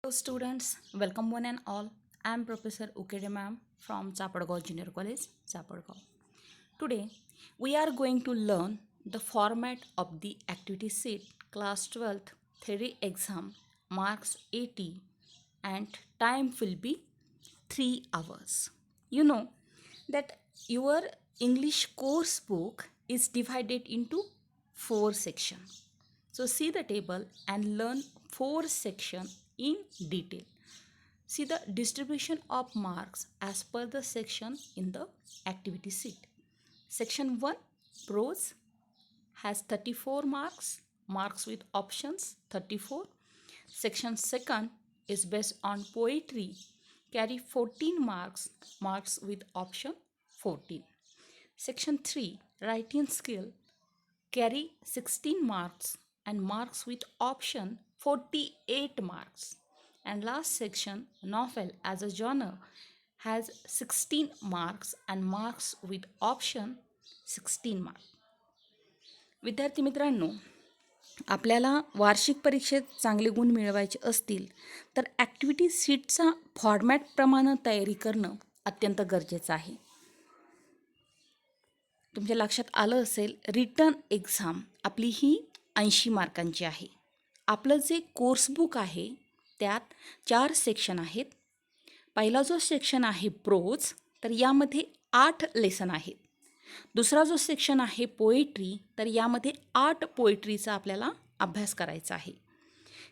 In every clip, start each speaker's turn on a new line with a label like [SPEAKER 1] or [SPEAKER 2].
[SPEAKER 1] Hello students, welcome one and all. I am Professor Ukede ma'am from Chapadgaon Junior College, Chapadgaon. Today we are going to learn the format of the activity sheet class 12th theory exam marks 80 and time will be 3 hours. You know that your English course book is divided into 4 sections. So see the table and learn 4 sections in detail. See the distribution of marks as per the section in the activity sheet. Section 1 prose has 34 marks, marks with options 34. Section 2 is based on poetry, carry 14 marks, marks with option 14. Section 3 writing skill carry 16 marks and marks with option 48 marks. And last section novel as a genre has 16 marks and marks with option 16 marks. विद्यार्थी मित्रांनो, आपल्याला वार्षिक परीक्षेत चांगले गुण मिळवायचे असतील तर ॲक्टिव्हिटी शीटचा फॉर्मॅटप्रमाणे तयारी करणं अत्यंत गरजेचं आहे. तुमच्या लक्षात आलं असेल, रिटन एक्झाम आपली ही 80 मार्कांची आहे. आपलं जे कोर्स बुक आहे त्यात 4 सेक्शन आहेत. पहिला जो सेक्शन आहे प्रोज, तर यामध्ये 8 लेसन आहेत. दुसरा जो सेक्शन आहे पोएट्री, तर यामध्ये 8 पोएट्रीचा आपल्याला अभ्यास करायचा आहे.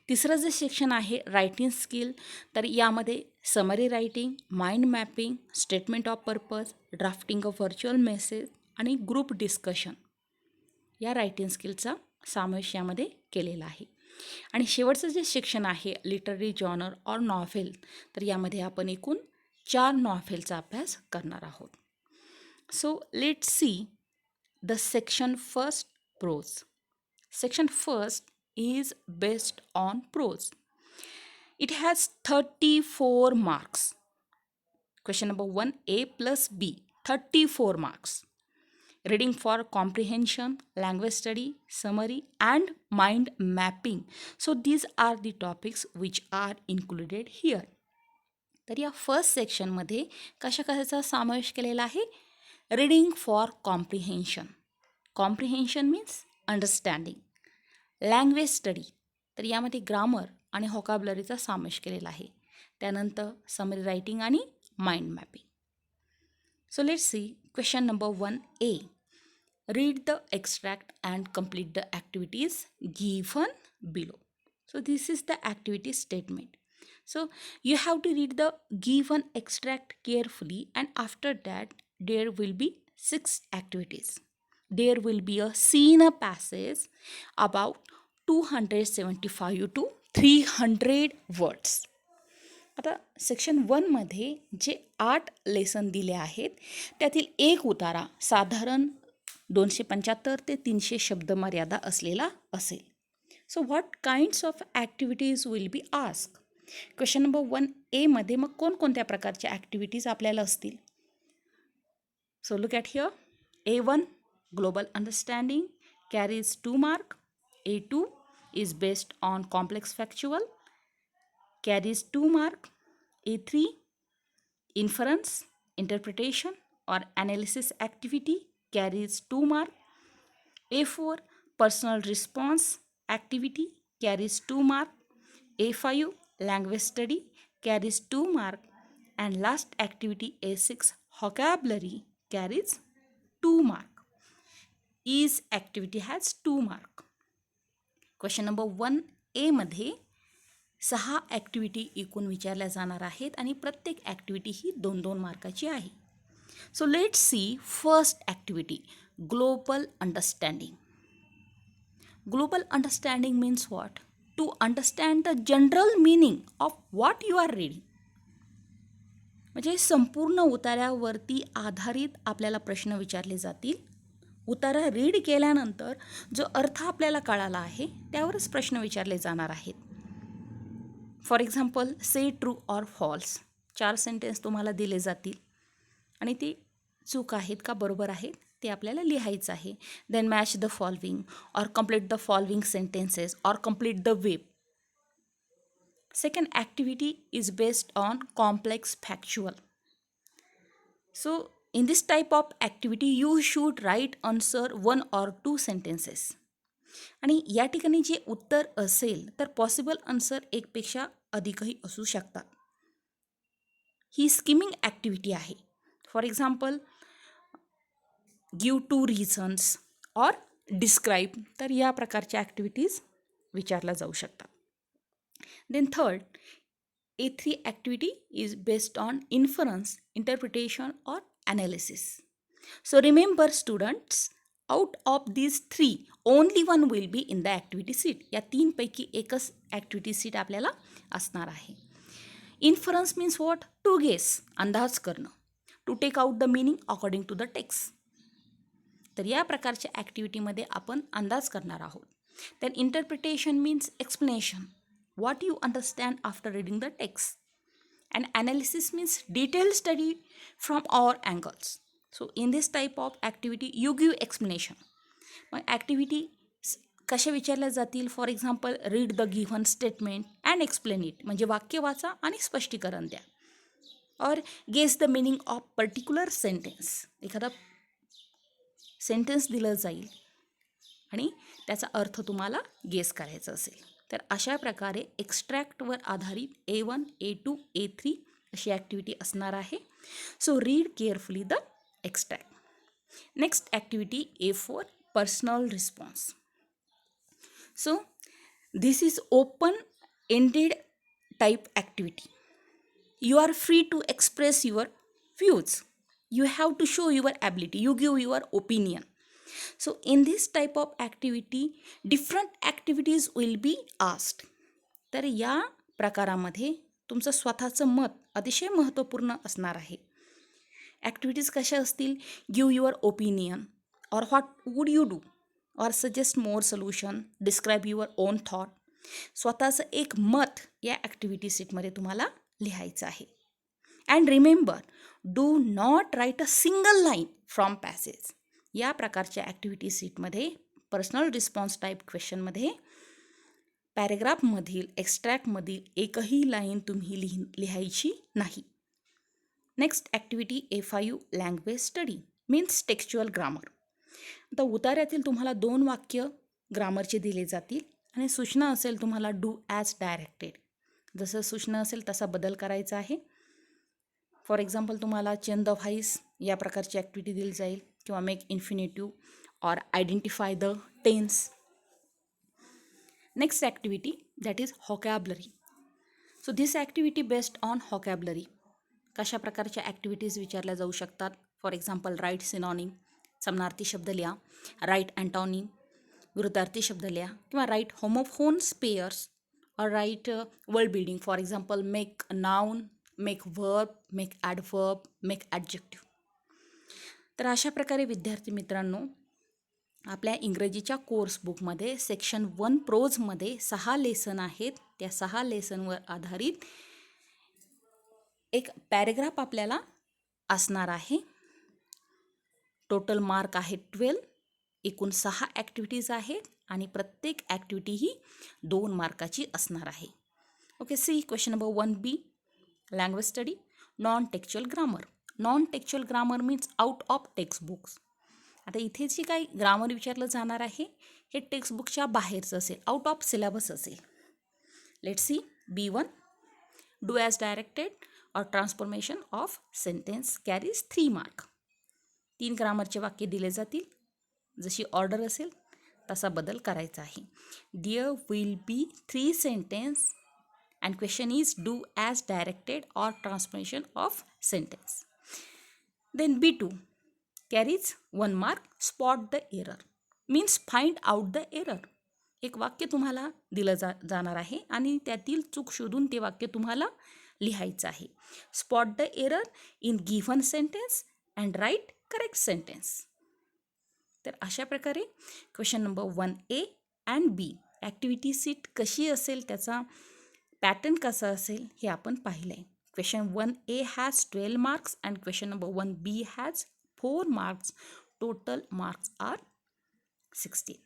[SPEAKER 1] तिसरं जे सेक्शन आहे रायटिंग स्किल, तर यामध्ये summary writing, mind mapping, statement of purpose, drafting of virtual message आणि ग्रुप डिस्कशन या रायटिंग स्किलचा समावेश यामध्ये केलेला आहे. आणि शेवटचं जे सेक्शन आहे लिटररी जॉनर ऑर नॉव्हेल, तर यामध्ये आपण एकूण 4 नॉव्हेलचा अभ्यास करणार आहोत. So let's see the section first prose. Section first is based on prose. It has 34 marks. Question number 1, A plus B, 34 marks. Reading for comprehension, language study, summary and mind mapping. So these are the topics which are included here. तर या first सेक्शनमध्ये कशाचा समावेश केलेला आहे? Reading for comprehension. Comprehension means understanding. Language study, तर यामध्ये grammar आणि व्होकॅब्युलरीचा समावेश केलेला आहे. त्यानंतर समरी रायटिंग आणि mind mapping. So let's C question number 1A. Read the extract and complete the activities given below. So this is the activity statement. So you have to read the given extract carefully, and after that there will be 6 activities. There will be a scene passage about 275 to 300 words. आता section 1मध्ये जे 8 lesson दिले आहेत त्यातील एक उतारा साधारण 275 ते 300 शब्द मर्यादा असलेला असेल. So what kinds of activities will be ask. Question number 1A मध्ये मग कोणकोणत्या प्रकारच्या ॲक्टिव्हिटीज आपल्याला असतील? So look at here. A1 global understanding carries 2 mark. A2 is based on complex factual, carries 2 mark. A3 inference, interpretation or analysis activity carries 2 mark. A4 personal response activity carries 2 mark. A5 language study carries 2 mark. And last activity A6 vocabulary carries 2 mark. Each activity has 2 mark. Question number 1A मध्ये 6 activity एकूण विचारल्या जाणार आहेत आणि प्रत्येक activity ही 2-2 मार्काची आहे. So let's see first activity global understanding. Global understanding means what? To understand the general meaning of what you are reading. म्हणजे संपूर्ण उतार्यावरती आधारित आपल्याला प्रश्न विचारले जातील. उतारा रीड केल्यानंतर जो अर्थ आपल्याला कळाला आहे त्यावरच प्रश्न विचारले जाणार आहेत. For example say true or false 4 sentence तुम्हाला दिले जातील आणि ते चूक आहेत का बरोबर आहेत ते आपल्याला लिहायचं आहे. Then match the following or complete the following sentences or complete the web. Second activity is based on complex factual. So in this type of activity you should write answer 1 or 2 sentences. आणि या ठिकाणी जे उत्तर असेल तर possible answer एकपेक्षा अधिकही असू शकतात. ही स्किमिंग ॲक्टिव्हिटी आहे. For example give 2 reasons or describe, तर या प्रकारच्या ॲक्टिव्हिटीज विचारल्या जाऊ शकतात. Then third A3 activity is based on inference, interpretation or analysis. So remember students, out of these 3 only one will be in the activity sheet. या 3 पैकी एकच activity sheet आपल्याला असणार आहे. Inference means what? To guess, अंदाज करणं. To take out the meaning according to the text. तर या प्रकारच्या ॲक्टिव्हिटीमध्ये आपण अंदाज करणार आहोत. Then interpretation means explanation. What you understand after reading the text. And analysis means detailed study from all angles. So in this type of activity you give explanation. मग activity कशा विचारल्या जातील? For example read the given statement and explain it, म्हणजे वाक्य वाचा आणि स्पष्टीकरण द्या. Or guess the meaning of particular sentence, एखादा सेंटेन्स दिलं जाईल आणि त्याचा अर्थ तुम्हाला गेस करायचा असेल. तर अशा प्रकारे एक्स्ट्रॅक्टवर आधारित A1, A2, A3 अशी ॲक्टिव्हिटी असणार आहे. So read carefully the extract. Next activity A4, personal response. So this is open ended type activity. You are free to express your views. You have to show your ability. You give your opinion. So in this type of activity, different activities will be asked. तर या प्रकारामध्ये तुमचं स्वतःचं मत अतिशय महत्त्वपूर्ण असणार आहे. ॲक्टिव्हिटीज कशा असतील? Give your opinion or what would you do or suggest more solution, describe your own thought. स्वतःचं एक मत या ॲक्टिव्हिटी सीटमध्ये तुम्हाला लिहायचं आहे. And remember, do not write a single line from passage. या प्रकारच्या ॲक्टिव्हिटी सीटमध्ये पर्सनल रिस्पॉन्स टाईप क्वेश्चनमध्ये पॅरेग्राफमधील एक्स्ट्रॅक्टमधील एकही लाईन तुम्ही लिहायची नाही. Next activity A5, language study means textual grammar. आता उतार्यातील तुम्हाला 2 वाक्य ग्रामरचे दिले जातील आणि सूचना असेल तुम्हाला डू ॲज डायरेक्टेड. जसं सूचना असेल तसा बदल करायचा आहे. फॉर एक्झाम्पल तुम्हाला चेंज द व्हाईस या प्रकारची ॲक्टिव्हिटी दिली जाईल, किंवा make infinitive or identify the tense. Next activity that is vocabulary. So this activity based on vocabulary. कशा प्रकारच्या ॲक्टिव्हिटीज विचारल्या जाऊ शकतात? फॉर एक्झाम्पल राईट सिनॉनिम, समानार्थी शब्द लिहा. राईट अँटॉनिम, विरुद्धार्थी शब्द लिहा. किंवा write homophones pairs or write word building. For example, make a noun, make verb, make adverb, make adjective. तर अशा प्रकारे विद्यार्थी मित्रांनो, आपल्या इंग्रजीच्या कोर्स बुकमध्ये सेक्शन 1 प्रोजमध्ये 6 लेसन आहेत. त्या 6 लेसनवर आधारित एक पॅरेग्राफ आपल्याला असणार आहे. टोटल मार्क आहे 12. एकूण 6 ॲक्टिव्हिटीज आहेत आणि प्रत्येक ॲक्टिव्हिटी ही 2 मार्काची असणार आहे. Okay, see question number 1B, language study, non textual grammar. Non textual grammar means out of text books. आता इथे जे काही ग्रामर विचारलं जाणार आहे हे टेक्स्टबुकच्या बाहेरचं असेल, आउट ऑफ सिलेबस असेल. Let see B1, do as directed or transformation of sentence carries 3 mark. 3 ग्रामरचे वाक्य दिले जातील. जशी ऑर्डर असेल तसा बदल करायचा आहे. There will be 3 sentence and question is do as directed or transformation of sentence. Then B2 carries 1 mark. Spot the error means find out the error. एक वाक्य तुम्हाला दिलं जाणार आहे आणि त्यातील चूक शोधून ते वाक्य तुम्हाला लिहायचं आहे. Spot the error in given sentence and write correct sentence. तर अशा प्रकारे question number 1A and B activity sheet कशी असेल, त्याचा पॅटर्न कसा असेल हे आपण पाहिलं आहे. Question 1A has 12 marks and question number 1B has 4 marks. Total marks are 16.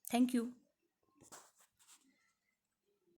[SPEAKER 1] Thank you.